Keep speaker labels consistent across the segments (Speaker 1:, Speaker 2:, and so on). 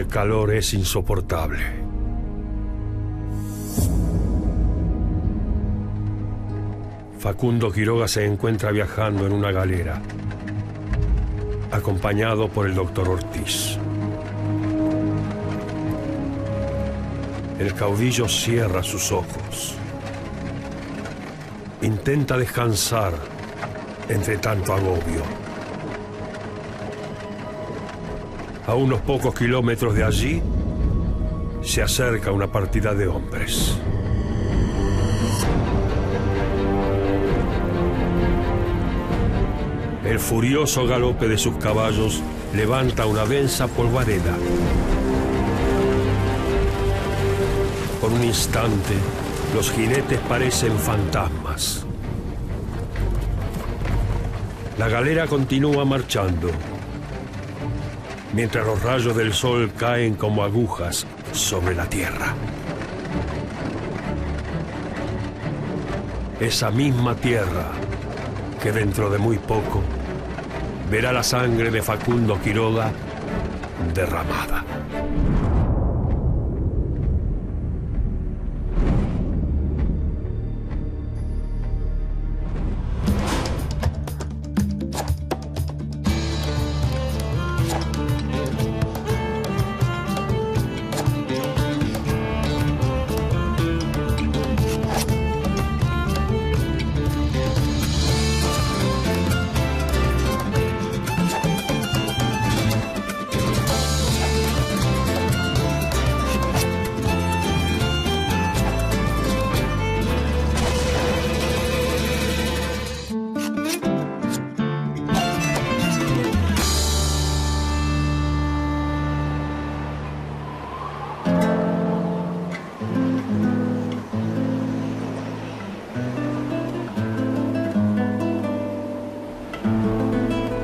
Speaker 1: El calor es insoportable. Facundo Quiroga se encuentra viajando en una galera, acompañado por el doctor Ortiz. El caudillo cierra sus ojos. Intenta descansar entre tanto agobio. A unos pocos kilómetros de allí, se acerca una partida de hombres. El furioso galope de sus caballos levanta una densa polvareda. Por un instante, los jinetes parecen fantasmas. La galera continúa marchando, mientras los rayos del sol caen como agujas sobre la tierra. Esa misma tierra que dentro de muy poco verá la sangre de Facundo Quiroga derramada.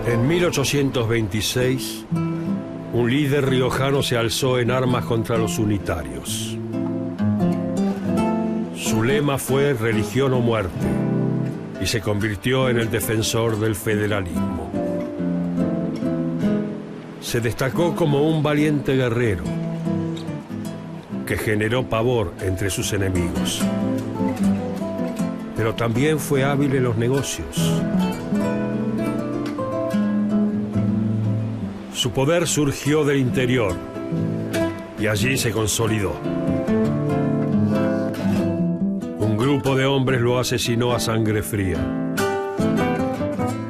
Speaker 1: En 1826, un líder riojano se alzó en armas contra los unitarios. Su lema fue religión o muerte y se convirtió en el defensor del federalismo. Se destacó como un valiente guerrero que generó pavor entre sus enemigos. Pero también fue hábil en los negocios. Su poder surgió del interior y allí se consolidó. Un grupo de hombres lo asesinó a sangre fría,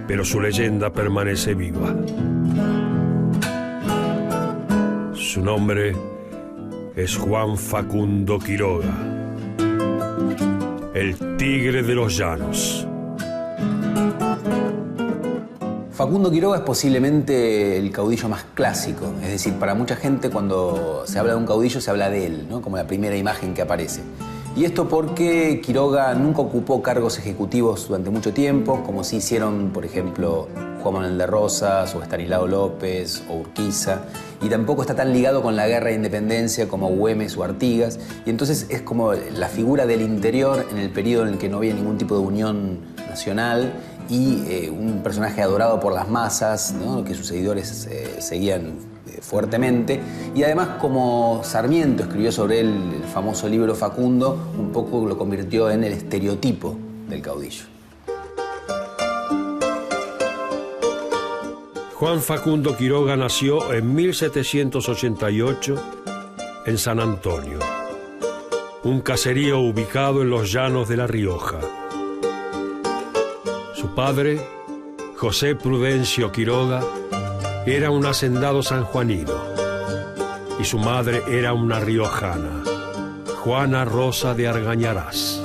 Speaker 1: pero su leyenda permanece viva. Su nombre es Juan Facundo Quiroga, el tigre de los llanos.
Speaker 2: Facundo Quiroga es posiblemente el caudillo más clásico, es decir, para mucha gente cuando se habla de un caudillo se habla de él, ¿no? Como la primera imagen que aparece. Y esto porque Quiroga nunca ocupó cargos ejecutivos durante mucho tiempo, como sí hicieron, por ejemplo, Juan Manuel de Rosas, o Estanislao López, o Urquiza, y tampoco está tan ligado con la guerra de independencia como Güemes o Artigas, y entonces es como la figura del interior en el periodo en el que no había ningún tipo de unión nacional, y un personaje adorado por las masas, ¿no? Que sus seguidores seguían fuertemente. Y además, como Sarmiento escribió sobre él el famoso libro Facundo, un poco lo convirtió en el estereotipo del caudillo.
Speaker 1: Juan Facundo Quiroga nació en 1788 en San Antonio, un caserío ubicado en los llanos de La Rioja. Su padre, José Prudencio Quiroga, era un hacendado sanjuanino y su madre era una riojana, Juana Rosa de Argañarás.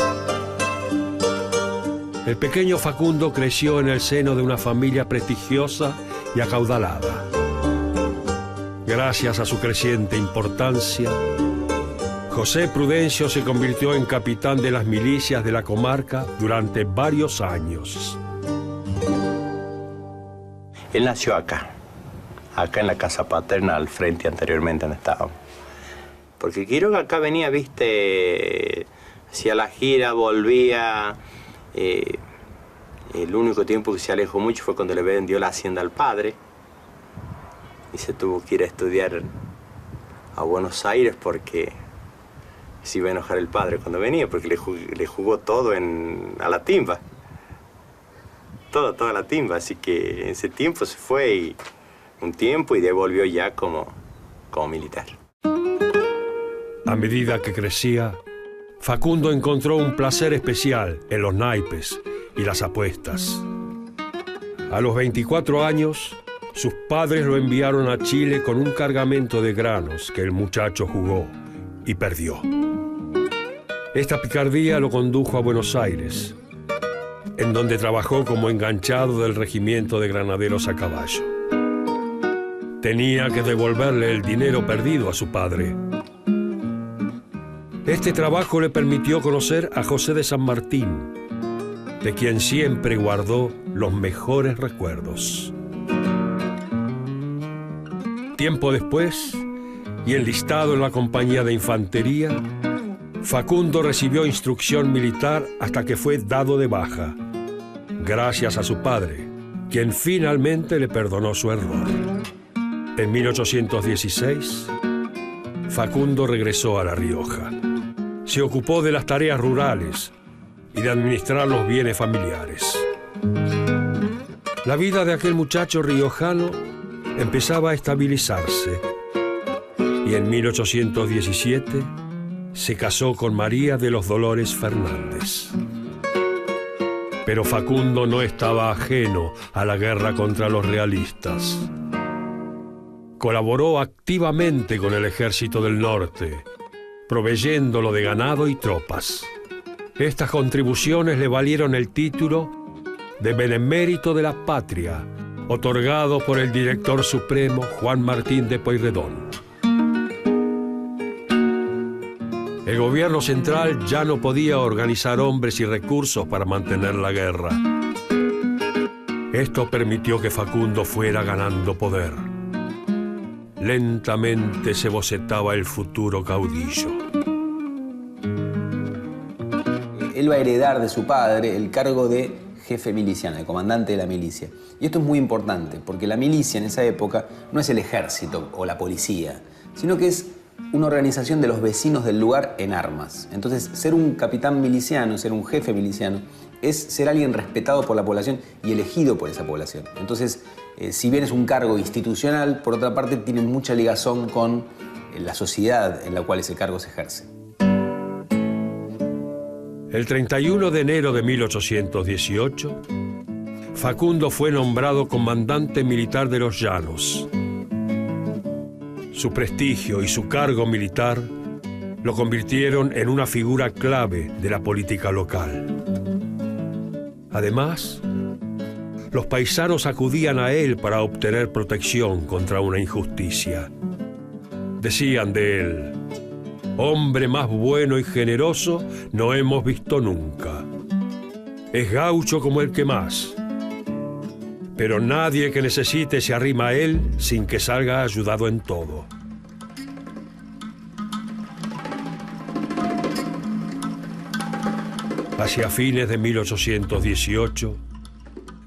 Speaker 1: El pequeño Facundo creció en el seno de una familia prestigiosa y acaudalada. Gracias a su creciente importancia, José Prudencio se convirtió en capitán de las milicias de la comarca durante varios años.
Speaker 3: Él nació acá en la casa paterna, al frente anteriormente donde estábamos. Porque Quiroga acá venía, viste, hacía la gira, volvía. El único tiempo que se alejó mucho fue cuando le vendió la hacienda al padre y se tuvo que ir a estudiar a Buenos Aires porque se iba a enojar el padre cuando venía, porque le jugó todo a la timba. Toda la timba, así que en ese tiempo se fue un tiempo y devolvió ya como militar.
Speaker 1: A medida que crecía, Facundo encontró un placer especial en los naipes y las apuestas. A los 24 años, sus padres lo enviaron a Chile con un cargamento de granos que el muchacho jugó y perdió. Esta picardía lo condujo a Buenos Aires, en donde trabajó como enganchado del regimiento de granaderos a caballo. Tenía que devolverle el dinero perdido a su padre. Este trabajo le permitió conocer a José de San Martín, de quien siempre guardó los mejores recuerdos. Tiempo después, y enlistado en la compañía de infantería, Facundo recibió instrucción militar hasta que fue dado de baja, gracias a su padre, quien finalmente le perdonó su error. En 1816, Facundo regresó a La Rioja. Se ocupó de las tareas rurales y de administrar los bienes familiares. La vida de aquel muchacho riojano empezaba a estabilizarse y en 1817 se casó con María de los Dolores Fernández. Pero Facundo no estaba ajeno a la guerra contra los realistas. Colaboró activamente con el Ejército del Norte, proveyéndolo de ganado y tropas. Estas contribuciones le valieron el título de Benemérito de la Patria, otorgado por el director supremo Juan Martín de Pueyrredón. El gobierno central ya no podía organizar hombres y recursos para mantener la guerra. Esto permitió que Facundo fuera ganando poder. Lentamente se bocetaba el futuro caudillo.
Speaker 2: Él va a heredar de su padre el cargo de jefe miliciano, de comandante de la milicia. Y esto es muy importante, porque la milicia en esa época no es el ejército o la policía, sino que es una organización de los vecinos del lugar en armas. Entonces, ser un capitán miliciano, ser un jefe miliciano, es ser alguien respetado por la población y elegido por esa población. Entonces, si bien es un cargo institucional, por otra parte tiene mucha ligazón con la sociedad en la cual ese cargo se ejerce.
Speaker 1: El 31 de enero de 1818, Facundo fue nombrado comandante militar de los Llanos. Su prestigio y su cargo militar lo convirtieron en una figura clave de la política local. Además, los paisanos acudían a él para obtener protección contra una injusticia. Decían de él: hombre más bueno y generoso no hemos visto nunca. Es gaucho como el que más. Pero nadie que necesite se arrima a él sin que salga ayudado en todo. Hacia fines de 1818,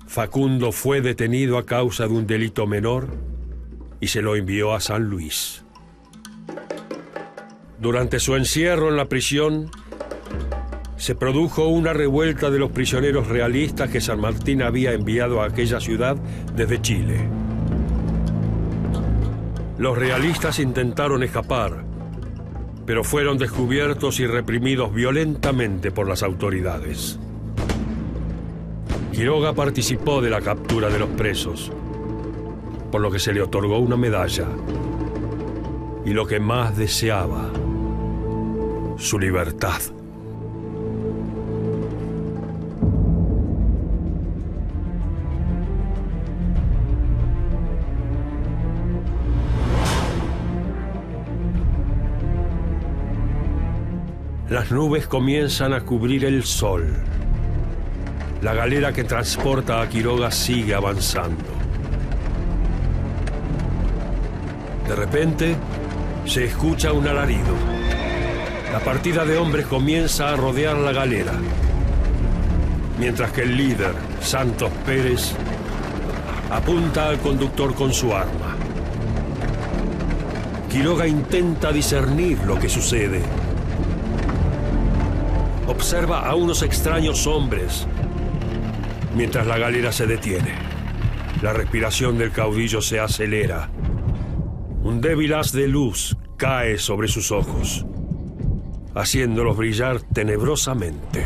Speaker 1: Facundo fue detenido a causa de un delito menor y se lo envió a San Luis. Durante su encierro en la prisión, se produjo una revuelta de los prisioneros realistas que San Martín había enviado a aquella ciudad desde Chile. Los realistas intentaron escapar, pero fueron descubiertos y reprimidos violentamente por las autoridades. Quiroga participó de la captura de los presos, por lo que se le otorgó una medalla y lo que más deseaba: su libertad. Las nubes comienzan a cubrir el sol. La galera que transporta a Quiroga sigue avanzando. De repente, se escucha un alarido. La partida de hombres comienza a rodear la galera, mientras que el líder, Santos Pérez, apunta al conductor con su arma. Quiroga intenta discernir lo que sucede. Observa a unos extraños hombres mientras la galera se detiene. La respiración del caudillo se acelera. Un débil haz de luz cae sobre sus ojos, haciéndolos brillar tenebrosamente.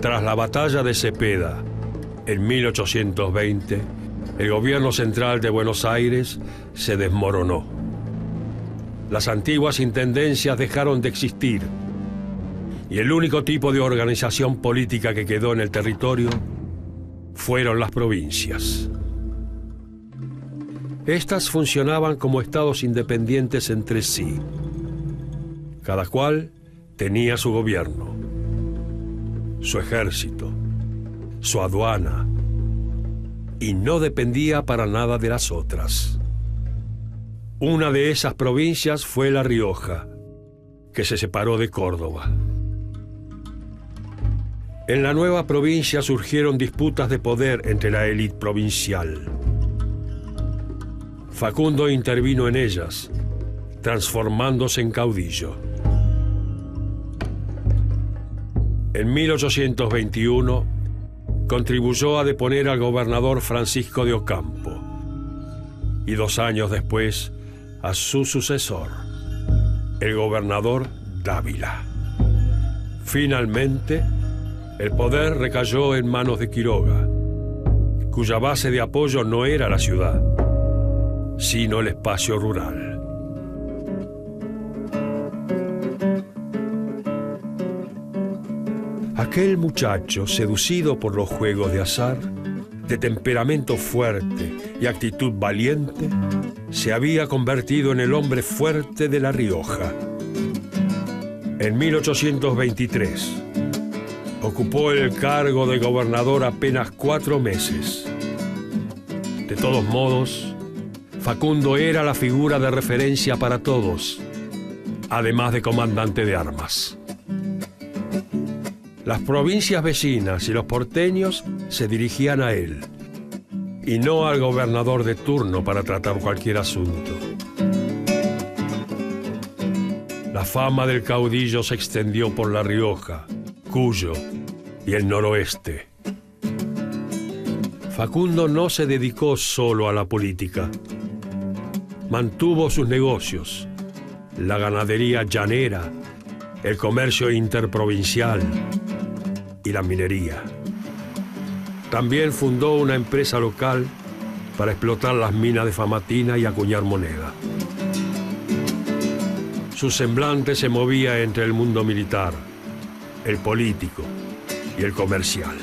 Speaker 1: Tras la batalla de Cepeda, en 1820, el gobierno central de Buenos Aires se desmoronó. Las antiguas intendencias dejaron de existir y el único tipo de organización política que quedó en el territorio fueron las provincias. Estas funcionaban como estados independientes entre sí. Cada cual tenía su gobierno, su ejército, su aduana, y no dependía para nada de las otras. Una de esas provincias fue La Rioja, que se separó de Córdoba. En la nueva provincia surgieron disputas de poder entre la élite provincial. Facundo intervino en ellas, transformándose en caudillo. En 1821, contribuyó a deponer al gobernador Francisco de Ocampo y 2 años después a su sucesor, el gobernador Dávila. Finalmente, el poder recayó en manos de Quiroga, cuya base de apoyo no era la ciudad, sino el espacio rural. Aquel muchacho, seducido por los juegos de azar, de temperamento fuerte y actitud valiente, se había convertido en el hombre fuerte de La Rioja. En 1823, ocupó el cargo de gobernador apenas 4 meses. De todos modos, Facundo era la figura de referencia para todos, además de comandante de armas. Las provincias vecinas y los porteños se dirigían a él, y no al gobernador de turno para tratar cualquier asunto. La fama del caudillo se extendió por La Rioja, Cuyo y el noroeste. Facundo no se dedicó solo a la política. Mantuvo sus negocios, la ganadería llanera, el comercio interprovincial y la minería. También fundó una empresa local para explotar las minas de Famatina y acuñar moneda. Su semblante se movía entre el mundo militar, el político y el comercial.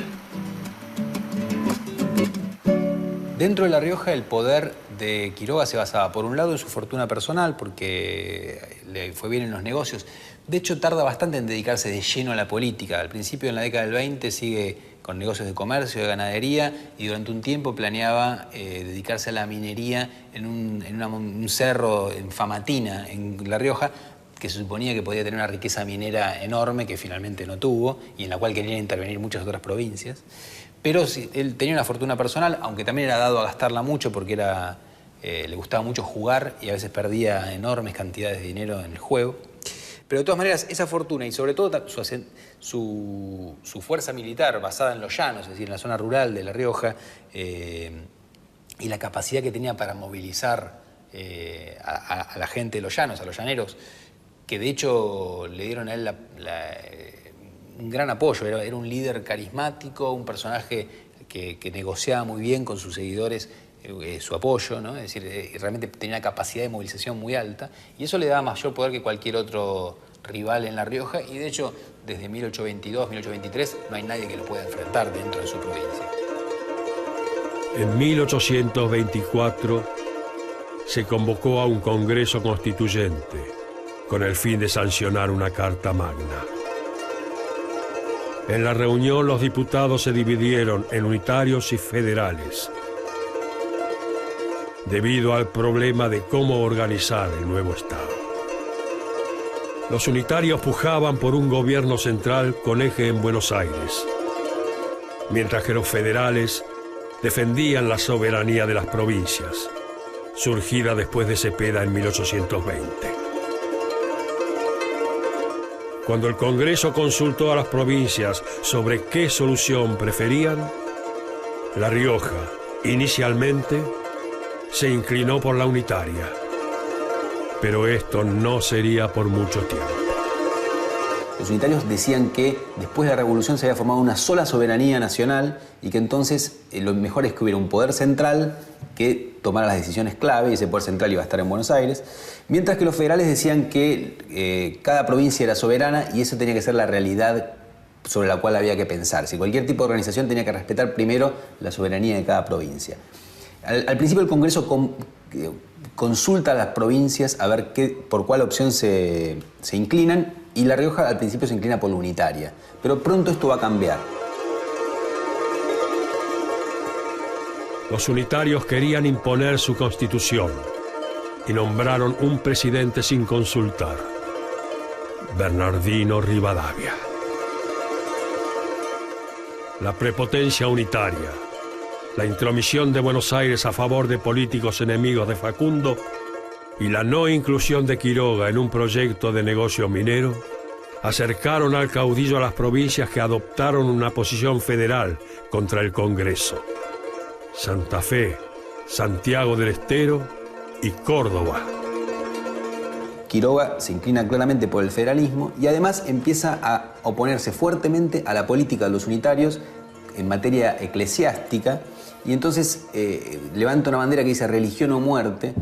Speaker 2: Dentro de La Rioja, el poder de Quiroga se basaba, por un lado, en su fortuna personal, porque le fue bien en los negocios. De hecho, tarda bastante en dedicarse de lleno a la política. Al principio, en la década del 20, sigue con negocios de comercio, de ganadería, y durante un tiempo planeaba dedicarse a la minería en un cerro en Famatina, en La Rioja, que se suponía que podía tener una riqueza minera enorme, que finalmente no tuvo, y en la cual querían intervenir muchas otras provincias. Pero él tenía una fortuna personal, aunque también era dado a gastarla mucho porque le gustaba mucho jugar y a veces perdía enormes cantidades de dinero en el juego. Pero de todas maneras, esa fortuna y sobre todo su fuerza militar basada en los llanos, es decir, en la zona rural de La Rioja, y la capacidad que tenía para movilizar a la gente de los llanos, a los llaneros, que de hecho le dieron a él un gran apoyo. Era un líder carismático, un personaje que negociaba muy bien con sus seguidores su apoyo, ¿no? Es decir, realmente tenía una capacidad de movilización muy alta, y eso le daba mayor poder que cualquier otro rival en La Rioja, y de hecho, desde 1822, 1823, no hay nadie que lo pueda enfrentar dentro de su provincia.
Speaker 1: En 1824 se convocó a un congreso constituyente con el fin de sancionar una Carta Magna. En la reunión, los diputados se dividieron en unitarios y federales, debido al problema de cómo organizar el nuevo Estado. Los unitarios pujaban por un gobierno central con eje en Buenos Aires, mientras que los federales defendían la soberanía de las provincias, surgida después de Cepeda en 1820. Cuando el Congreso consultó a las provincias sobre qué solución preferían, La Rioja, inicialmente, se inclinó por la unitaria. Pero esto no sería por mucho tiempo.
Speaker 2: Los unitarios decían que después de la Revolución se había formado una sola soberanía nacional y que entonces lo mejor es que hubiera un poder central que tomara las decisiones clave y ese poder central iba a estar en Buenos Aires, mientras que los federales decían que cada provincia era soberana y eso tenía que ser la realidad sobre la cual había que pensar. Si cualquier tipo de organización tenía que respetar primero la soberanía de cada provincia. Al principio el Congreso consulta a las provincias a ver por cuál opción se inclinan y La Rioja al principio se inclina por la unitaria. Pero pronto esto va a cambiar.
Speaker 1: Los unitarios querían imponer su constitución y nombraron un presidente sin consultar, Bernardino Rivadavia. La prepotencia unitaria, la intromisión de Buenos Aires a favor de políticos enemigos de Facundo y la no inclusión de Quiroga en un proyecto de negocio minero acercaron al caudillo a las provincias que adoptaron una posición federal contra el Congreso: Santa Fe, Santiago del Estero y Córdoba.
Speaker 2: Quiroga se inclina claramente por el federalismo y además empieza a oponerse fuertemente a la política de los unitarios en materia eclesiástica y entonces levanta una bandera que dice religión o muerte.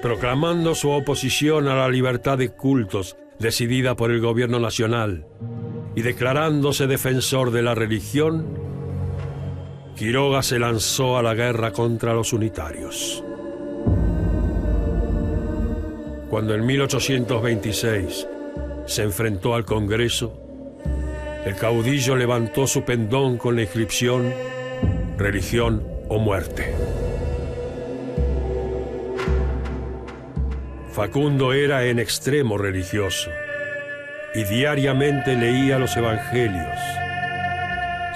Speaker 1: Proclamando su oposición a la libertad de cultos decidida por el gobierno nacional y declarándose defensor de la religión, Quiroga se lanzó a la guerra contra los unitarios. Cuando en 1826 se enfrentó al Congreso, el caudillo levantó su pendón con la inscripción religión o muerte. Facundo era en extremo religioso y diariamente leía los evangelios.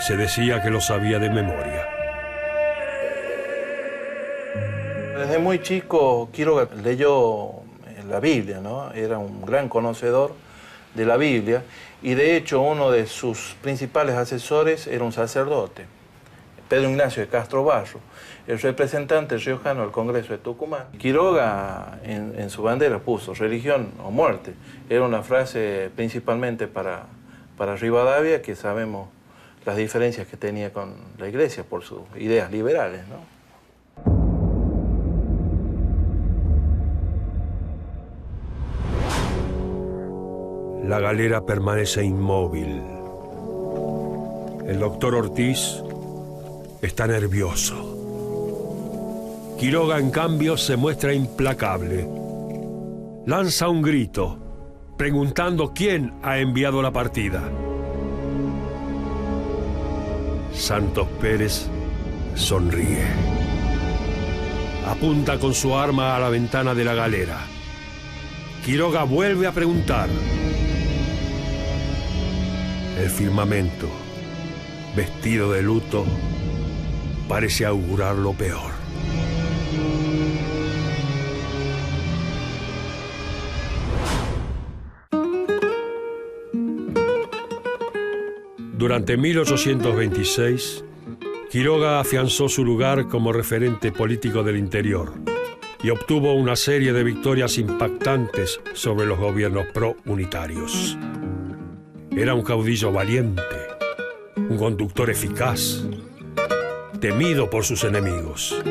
Speaker 1: Se decía que los sabía de memoria.
Speaker 4: Desde muy chico Quiroga leyó la Biblia, ¿no? Era un gran conocedor de la Biblia y de hecho uno de sus principales asesores era un sacerdote, Pedro Ignacio de Castro Barro, el representante riojano del Congreso de Tucumán. Quiroga en su bandera puso religión o muerte. Era una frase principalmente para Rivadavia, que sabemos las diferencias que tenía con la Iglesia por sus ideas liberales, ¿no?
Speaker 1: La galera permanece inmóvil. El doctor Ortiz está nervioso. Quiroga, en cambio, se muestra implacable. Lanza un grito, preguntando quién ha enviado la partida. Santos Pérez sonríe. Apunta con su arma a la ventana de la galera. Quiroga vuelve a preguntar. El firmamento, vestido de luto, parece augurar lo peor. Durante 1826, Quiroga afianzó su lugar como referente político del interior y obtuvo una serie de victorias impactantes sobre los gobiernos pro-unitarios. Era un caudillo valiente, un conductor eficaz, temido por sus enemigos.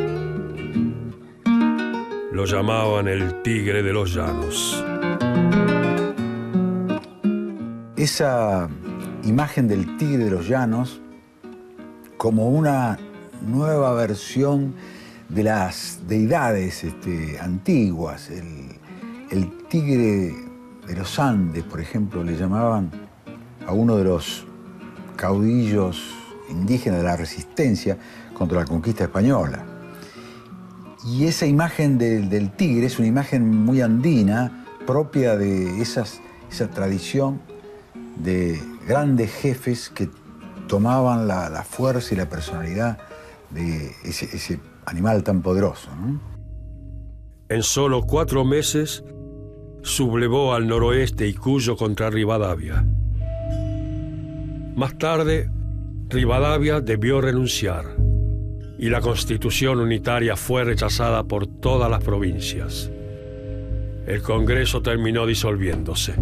Speaker 1: Lo llamaban el Tigre de los Llanos.
Speaker 5: Esa imagen del Tigre de los Llanos como una nueva versión de las deidades antiguas. El Tigre de los Andes, por ejemplo, le llamaban a uno de los caudillos indígenas de la resistencia contra la conquista española. Y esa imagen del tigre es una imagen muy andina, propia de esa tradición de grandes jefes que tomaban la fuerza y la personalidad de ese animal tan poderoso, ¿no?
Speaker 1: En solo 4 meses sublevó al noroeste y Cuyo contra Rivadavia. Más tarde, Rivadavia debió renunciar y la Constitución unitaria fue rechazada por todas las provincias. El Congreso terminó disolviéndose.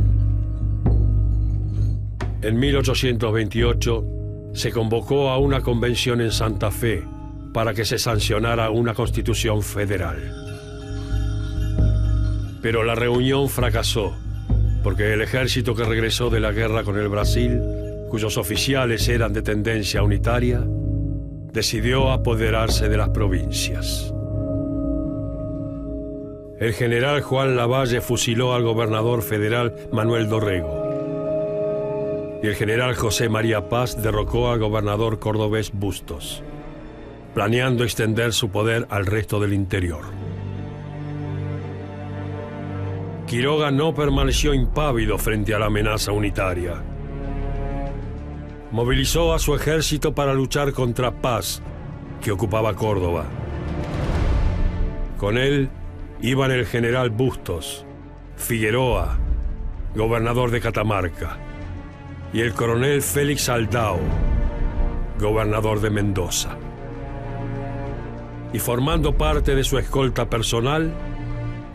Speaker 1: En 1828 se convocó a una convención en Santa Fe para que se sancionara una constitución federal. Pero la reunión fracasó, porque el ejército que regresó de la guerra con el Brasil, cuyos oficiales eran de tendencia unitaria, decidió apoderarse de las provincias. El general Juan Lavalle fusiló al gobernador federal Manuel Dorrego. Y el general José María Paz derrocó al gobernador cordobés Bustos, planeando extender su poder al resto del interior. Quiroga no permaneció impávido frente a la amenaza unitaria. Movilizó a su ejército para luchar contra Paz, que ocupaba Córdoba. Con él iban el general Bustos, Figueroa, gobernador de Catamarca, y el coronel Félix Aldao, gobernador de Mendoza. Y formando parte de su escolta personal,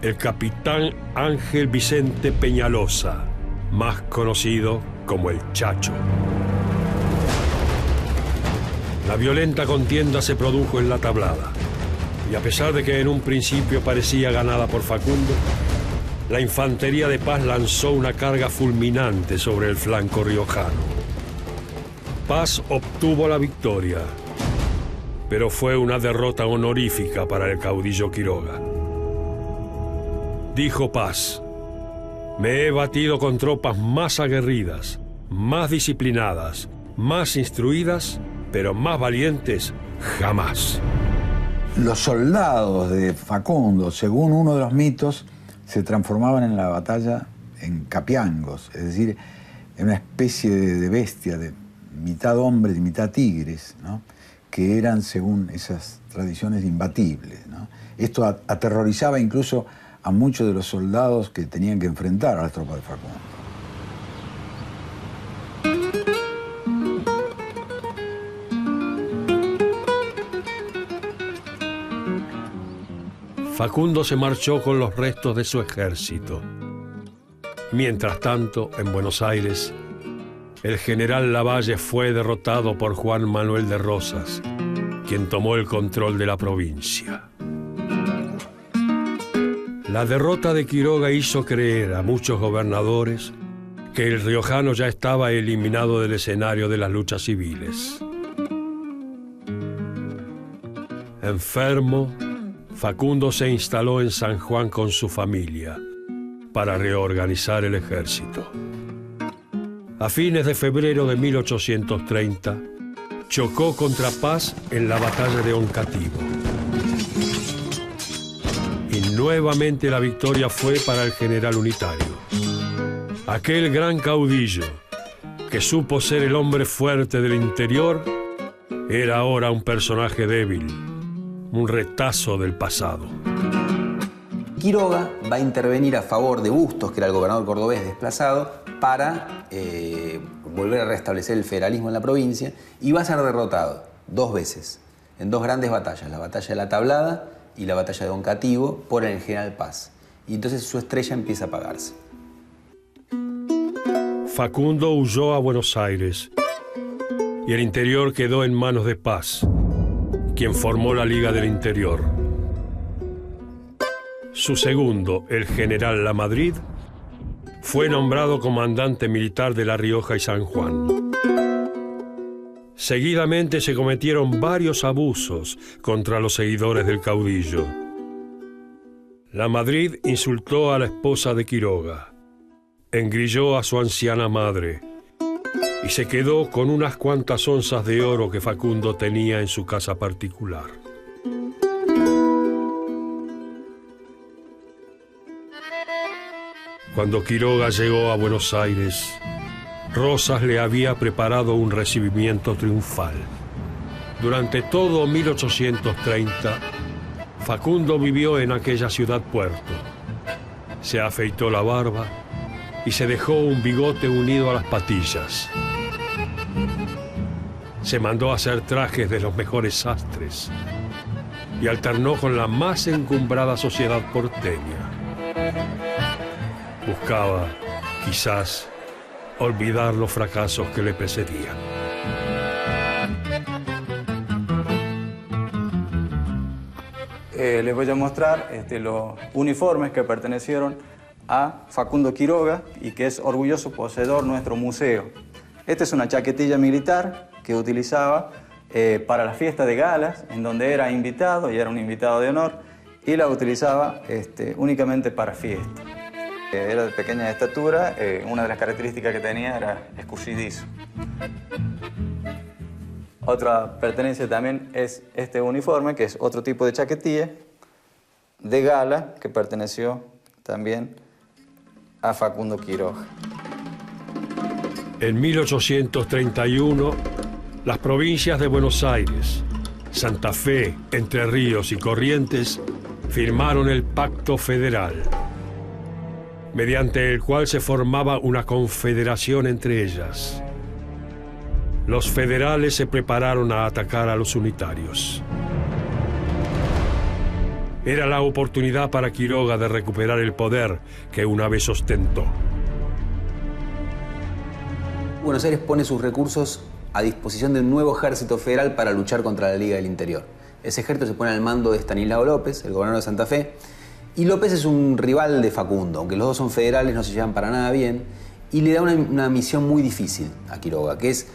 Speaker 1: el capitán Ángel Vicente Peñalosa, más conocido como el Chacho. La violenta contienda se produjo en la Tablada, y a pesar de que en un principio parecía ganada por Facundo, la infantería de Paz lanzó una carga fulminante sobre el flanco riojano. Paz obtuvo la victoria, pero fue una derrota honorífica para el caudillo Quiroga. Dijo Paz: me he batido con tropas más aguerridas, más disciplinadas, más instruidas, pero más valientes jamás.
Speaker 5: Los soldados de Facundo, según uno de los mitos, se transformaban en la batalla en capiangos, es decir, en una especie de bestia, de mitad hombres y mitad tigres, ¿no? Que eran, según esas tradiciones, imbatibles, ¿no? Esto aterrorizaba incluso a muchos de los soldados que tenían que enfrentar a las tropas de Facundo.
Speaker 1: Facundo se marchó con los restos de su ejército. Mientras tanto, en Buenos Aires, el general Lavalle fue derrotado por Juan Manuel de Rosas, quien tomó el control de la provincia. La derrota de Quiroga hizo creer a muchos gobernadores que el riojano ya estaba eliminado del escenario de las luchas civiles. Enfermo, Facundo se instaló en San Juan con su familia para reorganizar el ejército. A fines de febrero de 1830, chocó contra Paz en la batalla de Oncativo. Y nuevamente la victoria fue para el general unitario. Aquel gran caudillo, que supo ser el hombre fuerte del interior, era ahora un personaje débil, un retazo del pasado.
Speaker 2: Quiroga va a intervenir a favor de Bustos, que era el gobernador cordobés desplazado, para volver a restablecer el federalismo en la provincia, y va a ser derrotado 2 veces, en 2 grandes batallas, la batalla de la Tablada y la batalla de Oncativo, por el general Paz. Y entonces su estrella empieza a apagarse.
Speaker 1: Facundo huyó a Buenos Aires y el interior quedó en manos de Paz, quien formó la Liga del Interior. Su segundo, el general Lamadrid, fue nombrado comandante militar de La Rioja y San Juan. Seguidamente se cometieron varios abusos contra los seguidores del caudillo. Lamadrid insultó a la esposa de Quiroga, engrilló a su anciana madre y se quedó con unas cuantas onzas de oro que Facundo tenía en su casa particular. Cuando Quiroga llegó a Buenos Aires, Rosas le había preparado un recibimiento triunfal. Durante todo 1830, Facundo vivió en aquella ciudad puerto. Se afeitó la barba y se dejó un bigote unido a las patillas. Se mandó a hacer trajes de los mejores sastres y alternó con la más encumbrada sociedad porteña. Buscaba, quizás, olvidar los fracasos que le precedían.
Speaker 6: Les voy a mostrar los uniformes que pertenecieron a Facundo Quiroga y que es orgulloso poseedor nuestro museo. Esta es una chaquetilla militar que utilizaba para las fiestas de galas, en donde era invitado y era un invitado de honor, y la utilizaba únicamente para fiestas. Era de pequeña estatura, una de las características que tenía era escurridizo. Otra pertenencia también es este uniforme, que es otro tipo de chaquetilla de gala que perteneció también a Facundo Quiroga.
Speaker 1: En 1831, las provincias de Buenos Aires, Santa Fe, Entre Ríos y Corrientes firmaron el Pacto Federal, mediante el cual se formaba una confederación entre ellas. Los federales se prepararon a atacar a los unitarios. Era la oportunidad para Quiroga de recuperar el poder que una vez ostentó.
Speaker 2: Buenos Aires pone sus recursos a disposición de un nuevo ejército federal para luchar contra la Liga del Interior. Ese ejército se pone al mando de Estanislao López, el gobernador de Santa Fe, y López es un rival de Facundo, aunque los dos son federales, no se llevan para nada bien, y le da una misión muy difícil a Quiroga, que es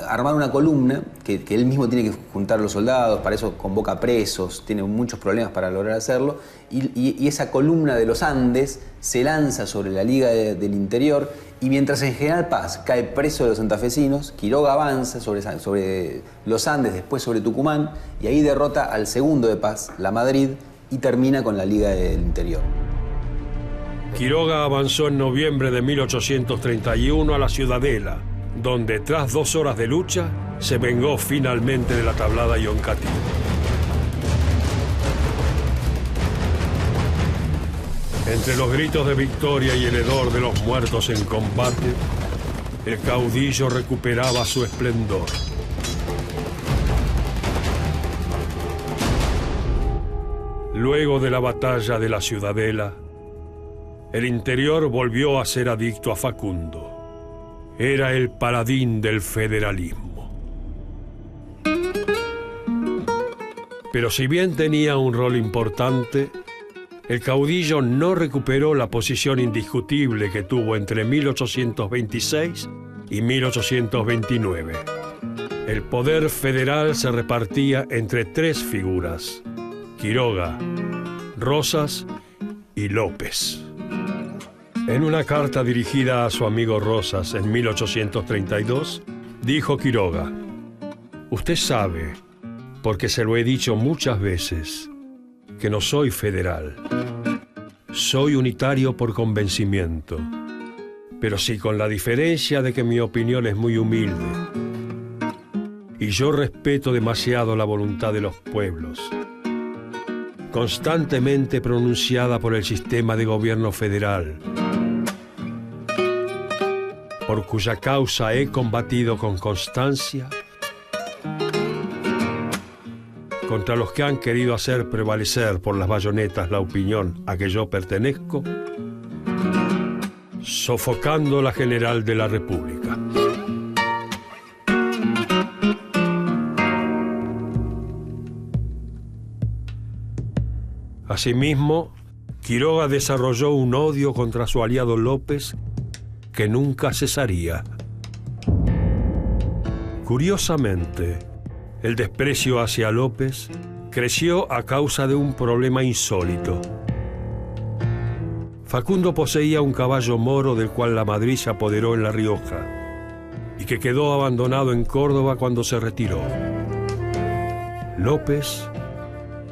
Speaker 2: armar una columna que él mismo tiene que juntar a los soldados, para eso convoca presos, tiene muchos problemas para lograr hacerlo, y esa columna de los Andes se lanza sobre la Liga del Interior, y mientras en General Paz cae preso de los santafesinos, Quiroga avanza sobre los Andes, después sobre Tucumán, y ahí derrota al segundo de Paz, la Madrid, y termina con la Liga del Interior.
Speaker 1: Quiroga avanzó en noviembre de 1831 a la Ciudadela, donde tras 2 horas de lucha se vengó finalmente de la tablada Ioncatío. Entre los gritos de victoria y el hedor de los muertos en combate, el caudillo recuperaba su esplendor. Luego de la batalla de la Ciudadela, el Interior volvió a ser adicto a Facundo. Era el paladín del federalismo. Pero si bien tenía un rol importante, el caudillo no recuperó la posición indiscutible que tuvo entre 1826 y 1829. El poder federal se repartía entre 3 figuras: Quiroga, Rosas y López. En una carta dirigida a su amigo Rosas en 1832, dijo Quiroga: «Usted sabe, porque se lo he dicho muchas veces, que no soy federal. Soy unitario por convencimiento, pero sí con la diferencia de que mi opinión es muy humilde. Y yo respeto demasiado la voluntad de los pueblos, constantemente pronunciada por el sistema de gobierno federal, por cuya causa he combatido con constancia contra los que han querido hacer prevalecer por las bayonetas la opinión a que yo pertenezco, sofocando la general de la República». Asimismo, Quiroga desarrolló un odio contra su aliado López que nunca cesaría. Curiosamente, el desprecio hacia López creció a causa de un problema insólito. Facundo poseía un caballo moro del cual la Madrid se apoderó en La Rioja y que quedó abandonado en Córdoba cuando se retiró. López,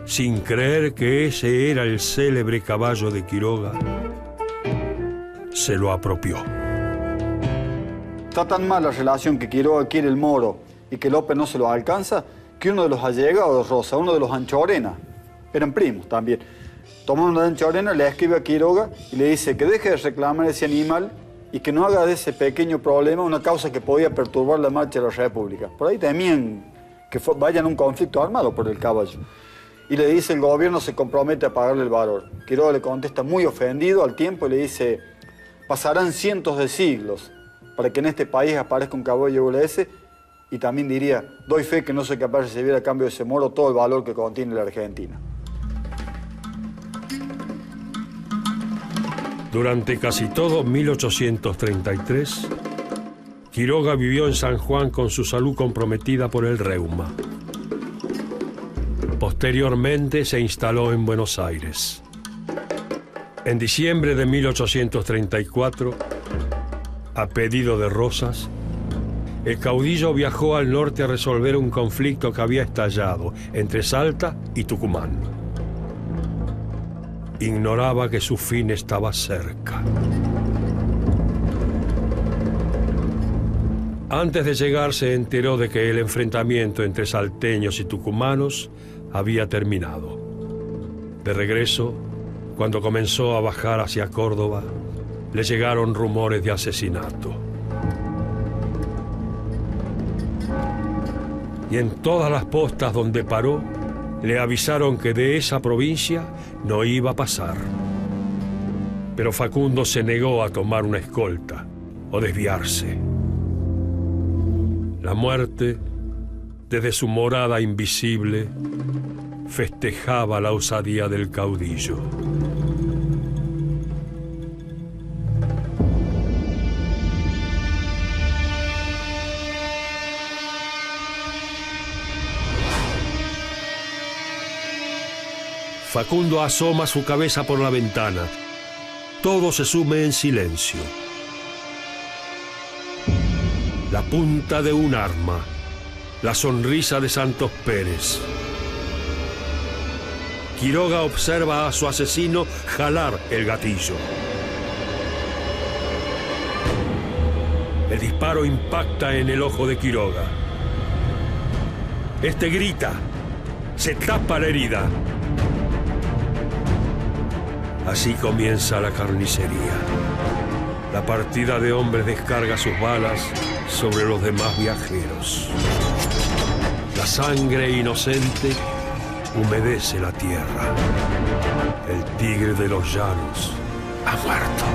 Speaker 1: sin creer que ese era el célebre caballo de Quiroga, se lo apropió.
Speaker 7: Está tan mal la relación que Quiroga quiere el Moro y que López no se lo alcanza, que uno de los allegados de Rosa, uno de los Anchorena, eran primos también, toma una de Anchorena, le escribe a Quiroga y le dice que deje de reclamar ese animal y que no haga de ese pequeño problema una causa que podía perturbar la marcha de la República. Por ahí temían que vayan a un conflicto armado por el caballo. Y le dice, el gobierno se compromete a pagarle el valor. Quiroga le contesta muy ofendido al tiempo y le dice, pasarán cientos de siglos para que en este país aparezca un caballo ULS, y también diría, doy fe que no soy capaz de recibir a cambio de ese moro todo el valor que contiene la Argentina.
Speaker 1: Durante casi todo 1833, Quiroga vivió en San Juan con su salud comprometida por el reuma. Posteriormente se instaló en Buenos Aires. En diciembre de 1834, a pedido de Rosas, el caudillo viajó al norte a resolver un conflicto que había estallado entre Salta y Tucumán. Ignoraba que su fin estaba cerca. Antes de llegar se enteró de que el enfrentamiento entre salteños y tucumanos había terminado. De regreso, cuando comenzó a bajar hacia Córdoba, le llegaron rumores de asesinato. Y en todas las postas donde paró, le avisaron que de esa provincia no iba a pasar. Pero Facundo se negó a tomar una escolta o desviarse. La muerte, desde su morada invisible, festejaba la osadía del caudillo. Facundo asoma su cabeza por la ventana. Todo se sume en silencio. La punta de un arma, la sonrisa de Santos Pérez. Quiroga observa a su asesino jalar el gatillo. El disparo impacta en el ojo de Quiroga. Este grita, se tapa la herida. Así comienza la carnicería. La partida de hombres descarga sus balas sobre los demás viajeros. La sangre inocente humedece la tierra. El tigre de los llanos ha muerto.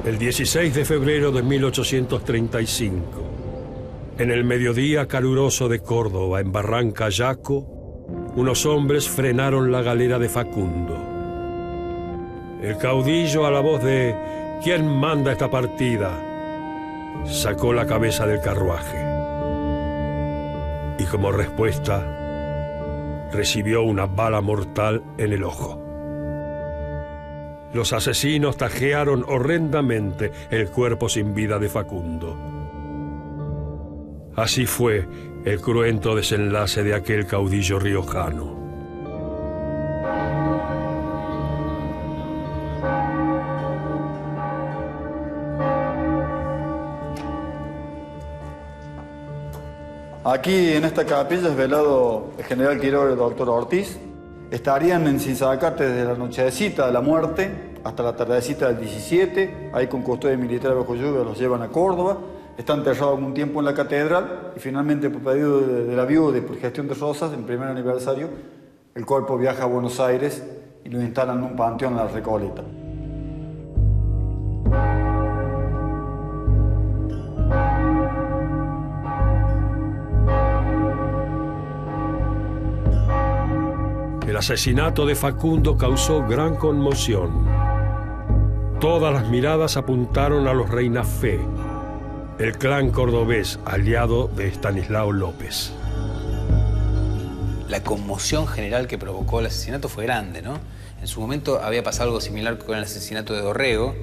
Speaker 1: El 16 de febrero de 1835, en el mediodía caluroso de Córdoba, en Barranca Yaco, unos hombres frenaron la galera de Facundo. El caudillo, a la voz de ¿quién manda esta partida?, sacó la cabeza del carruaje. Y como respuesta, recibió una bala mortal en el ojo. Los asesinos tajearon horrendamente el cuerpo sin vida de Facundo. Así fue el cruento desenlace de aquel caudillo riojano.
Speaker 7: Aquí en esta capilla es velado el general Quiroga y el doctor Ortiz. Estarían en Sinzacate desde la nochecita de la muerte hasta la tardecita del 17. Ahí con custodia militar bajo lluvia los llevan a Córdoba. Están enterrados un tiempo en la catedral y finalmente, por pedido de la viuda y por gestión de Rosas, en primer aniversario, el cuerpo viaja a Buenos Aires y lo instalan en un panteón en la Recoleta.
Speaker 1: El asesinato de Facundo causó gran conmoción. Todas las miradas apuntaron a los Reinafé, el clan cordobés aliado de Estanislao López.
Speaker 2: La conmoción general que provocó el asesinato fue grande, ¿no? En su momento había pasado algo similar con el asesinato de Dorrego,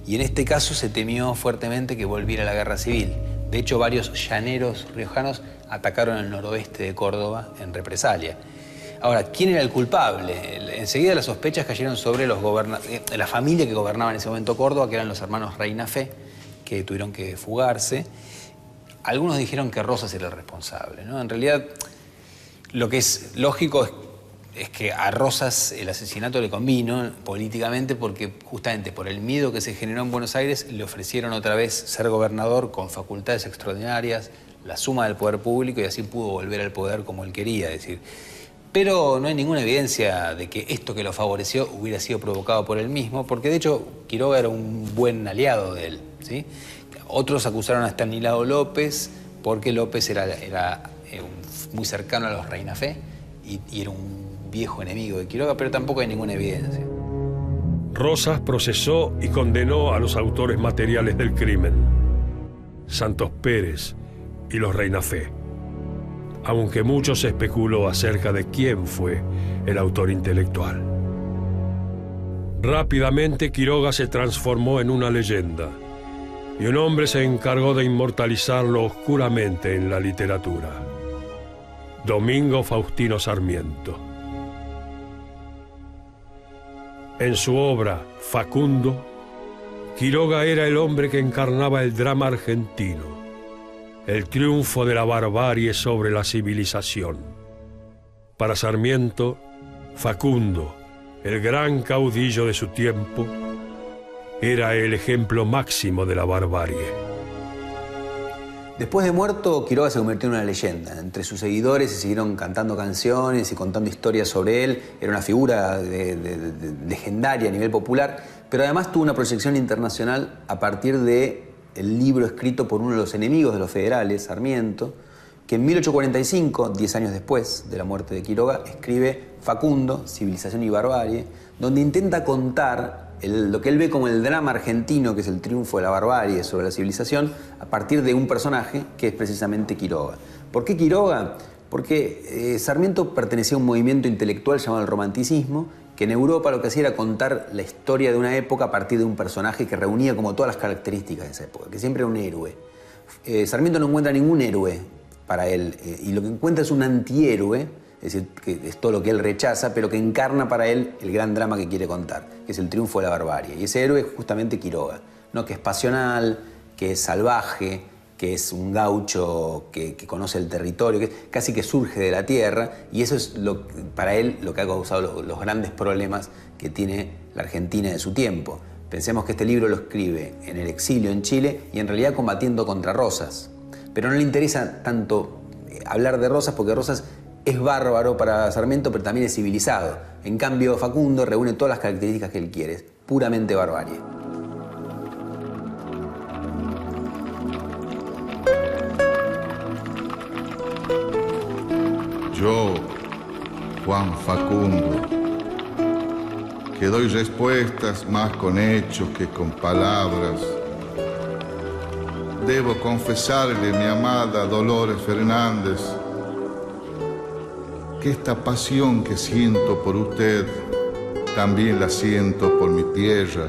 Speaker 2: y en este caso se temió fuertemente que volviera la guerra civil. De hecho, varios llaneros riojanos atacaron el noroeste de Córdoba en represalia. Ahora, ¿quién era el culpable? Enseguida las sospechas cayeron sobre la familia que gobernaba en ese momento Córdoba, que eran los hermanos Reinafé, que tuvieron que fugarse. Algunos dijeron que Rosas era el responsable, ¿no? En realidad, lo que es lógico es que a Rosas el asesinato le convino políticamente porque justamente por el miedo que se generó en Buenos Aires le ofrecieron otra vez ser gobernador con facultades extraordinarias, la suma del poder público, y así pudo volver al poder como él quería, es decir. Pero no hay ninguna evidencia de que esto que lo favoreció hubiera sido provocado por él mismo, porque de hecho Quiroga era un buen aliado de él, ¿sí? Otros acusaron a Estanislao López porque López era muy cercano a los Reinafé y era un viejo enemigo de Quiroga, pero tampoco hay ninguna evidencia.
Speaker 1: Rosas procesó y condenó a los autores materiales del crimen, Santos Pérez y los Reinafé, aunque mucho se especuló acerca de quién fue el autor intelectual. Rápidamente Quiroga se transformó en una leyenda y un hombre se encargó de inmortalizarlo oscuramente en la literatura: Domingo Faustino Sarmiento. En su obra Facundo, Quiroga era el hombre que encarnaba el drama argentino, el triunfo de la barbarie sobre la civilización. Para Sarmiento, Facundo, el gran caudillo de su tiempo, era el ejemplo máximo de la barbarie.
Speaker 2: Después de muerto, Quiroga se convirtió en una leyenda. Entre sus seguidores se siguieron cantando canciones y contando historias sobre él. Era una figura legendaria a nivel popular, pero además tuvo una proyección internacional a partir del libro escrito por uno de los enemigos de los federales, Sarmiento, que en 1845, 10 años después de la muerte de Quiroga, escribe Facundo, Civilización y Barbarie, donde intenta contar lo que él ve como el drama argentino, que es el triunfo de la barbarie sobre la civilización, a partir de un personaje que es precisamente Quiroga. ¿Por qué Quiroga? Porque Sarmiento pertenecía a un movimiento intelectual llamado el romanticismo, que en Europa lo que hacía era contar la historia de una época a partir de un personaje que reunía como todas las características de esa época, que siempre era un héroe. Sarmiento no encuentra ningún héroe para él, y lo que encuentra es un antihéroe, es decir, que es todo lo que él rechaza, pero que encarna para él el gran drama que quiere contar, que es el triunfo de la barbarie. Y ese héroe es justamente Quiroga, ¿no? Que es pasional, que es salvaje, que es un gaucho que conoce el territorio, que casi que surge de la tierra, y eso es para él lo que ha causado los grandes problemas que tiene la Argentina de su tiempo. Pensemos que este libro lo escribe en el exilio en Chile y en realidad combatiendo contra Rosas. Pero no le interesa tanto hablar de Rosas porque Rosas es bárbaro para Sarmiento, pero también es civilizado. En cambio, Facundo reúne todas las características que él quiere, es puramente barbarie.
Speaker 8: Yo, Juan Facundo, que doy respuestas más con hechos que con palabras, debo confesarle, mi amada Dolores Fernández, que esta pasión que siento por usted, también la siento por mi tierra,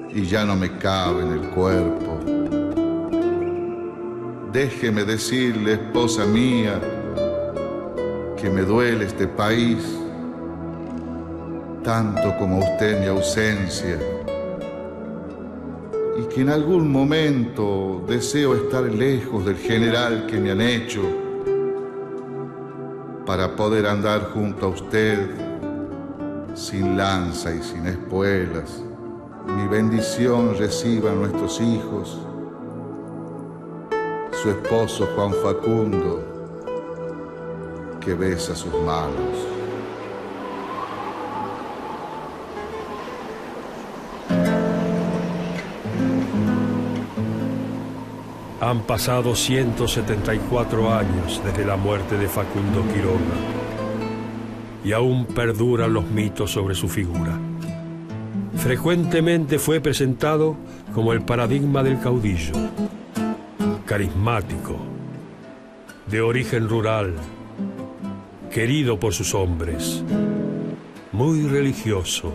Speaker 8: y ya no me cabe en el cuerpo. Déjeme decirle, esposa mía, que me duele este país, tanto como usted mi ausencia, y que en algún momento deseo estar lejos del general que me han hecho, para poder andar junto a usted, sin lanza y sin espuelas. Mi bendición reciban nuestros hijos, su esposo Juan Facundo, que besa sus manos.
Speaker 1: Han pasado 174 años desde la muerte de Facundo Quiroga y aún perduran los mitos sobre su figura. Frecuentemente fue presentado como el paradigma del caudillo, carismático, de origen rural, querido por sus hombres, muy religioso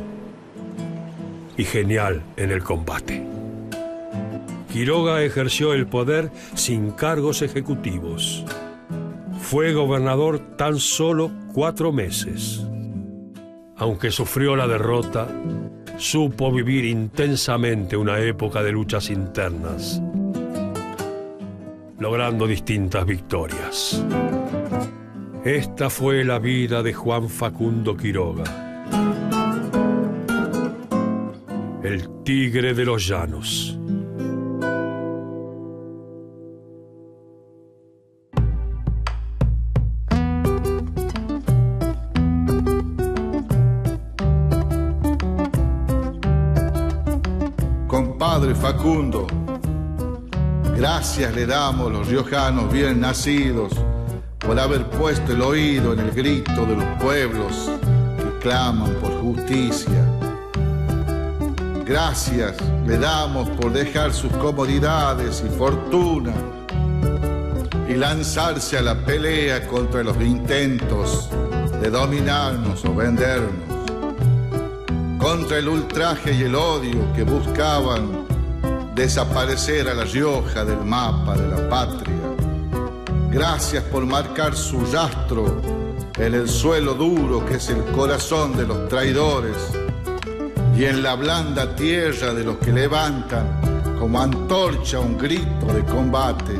Speaker 1: y genial en el combate. Quiroga ejerció el poder sin cargos ejecutivos. Fue gobernador tan solo 4 meses. Aunque sufrió la derrota, supo vivir intensamente una época de luchas internas, logrando distintas victorias. Esta fue la vida de Juan Facundo Quiroga, el tigre de los llanos.
Speaker 8: Compadre Facundo, gracias le damos los riojanos bien nacidos por haber puesto el oído en el grito de los pueblos que claman por justicia. Gracias le damos por dejar sus comodidades y fortuna y lanzarse a la pelea contra los intentos de dominarnos o vendernos, contra el ultraje y el odio que buscaban desaparecer a La Rioja del mapa de la patria. Gracias por marcar su rastro en el suelo duro que es el corazón de los traidores y en la blanda tierra de los que levantan como antorcha un grito de combate.